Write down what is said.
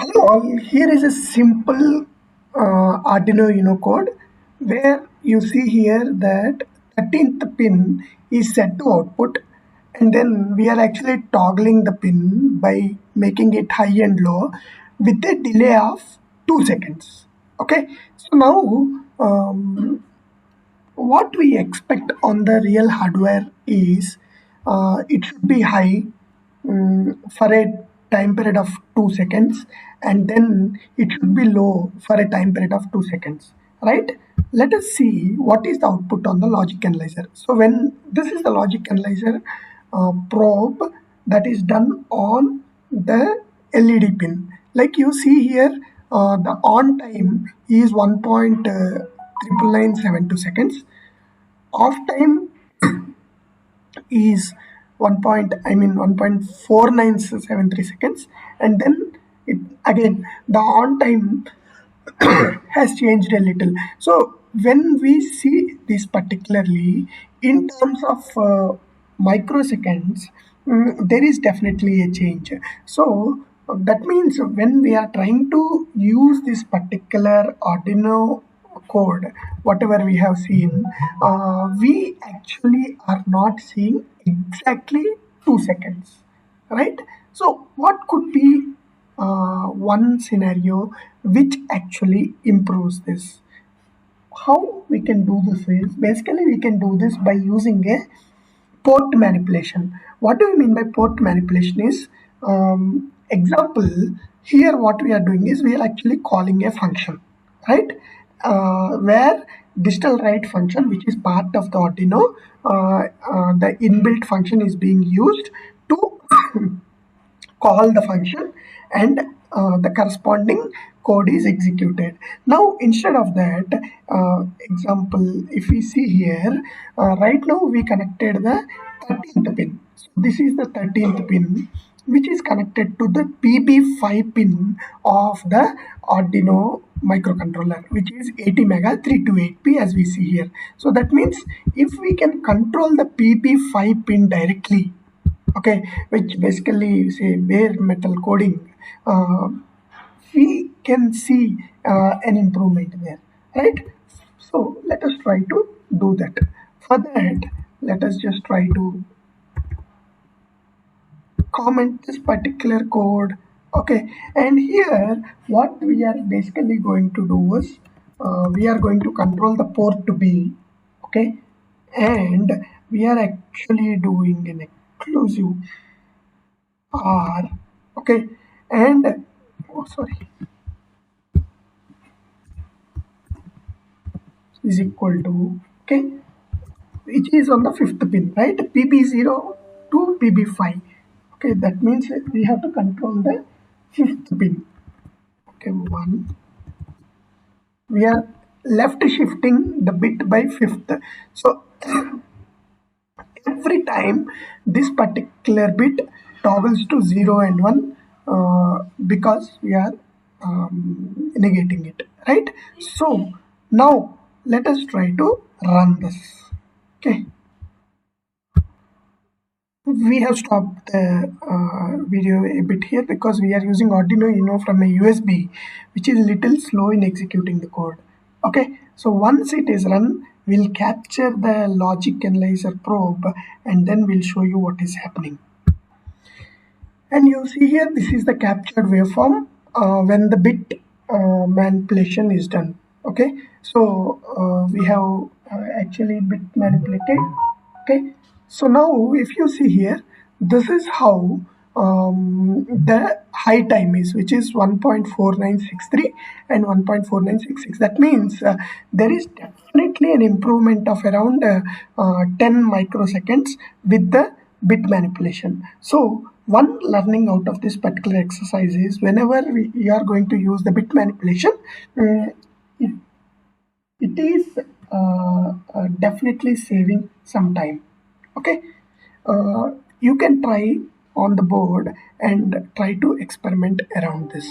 Hello all, here is a simple Arduino Uno code where you see here that 13th pin is set to output, and then we are actually toggling the pin by making it high and low with a delay of 2 seconds. Okay, so now what we expect on the real hardware is it should be high for a time period of 2 seconds, and then it should be low for a time period of 2 seconds, right? Let us see what is the output on the logic analyzer. So when this is the logic analyzer probe that is done on the LED pin, like you see here, the on time is 1.99972 seconds. Off time is 1.4973 seconds, and then it again the on time has changed a little. So when we see this particularly in terms of microseconds, there is definitely a change. So that means when we are trying to use this particular Arduino code, whatever we have seen, we actually are not seeing exactly 2 seconds, right? So what could be one scenario which actually improves this? How we can do this is basically we can do this by using a port manipulation. What do we mean by port manipulation is, example, here what we are doing is we are actually calling a function, right? Where digital write function, which is part of the Arduino, the inbuilt function is being used to call the function, and the corresponding code is executed. Now instead of that, example, if we see here, right now we connected the 13th pin. So this is the 13th pin which is connected to the PB5 pin of the Arduino microcontroller, which is 80 mega 328p, as we see here. So that means if we can control the PB5 pin directly, okay, which basically say bare metal coding, uh, we can see an improvement there, right? So let us try to do that. For that, let us just try to comment this particular code. Okay, and here what we are basically going to do is, we are going to control the port to be, okay, and we are actually doing an exclusive R, okay, and oh sorry, is equal to, okay, which is on the fifth pin, right? PB0 to PB5. Okay, that means we have to control the fifth pin. Okay, one, we are left shifting the bit by fifth. So every time this particular bit toggles to 0 and 1, because we are negating it, right? So now let us try to run this. Okay, we have stopped the video a bit here because we are using Arduino Uno from a USB, which is a little slow in executing the code. Okay, so once it is run, we'll capture the logic analyzer probe, and then we'll show you what is happening. And you see here, this is the captured waveform when the bit manipulation is done. Okay, so we have actually bit manipulated. Okay, so now if you see here, this is how the high time is, which is 1.4963 and 1.4966. That means there is definitely an improvement of around 10 microseconds with the bit manipulation. So one learning out of this particular exercise is, whenever we are going to use the bit manipulation, it, it is definitely saving some time. Okay, you can try on the board and try to experiment around this.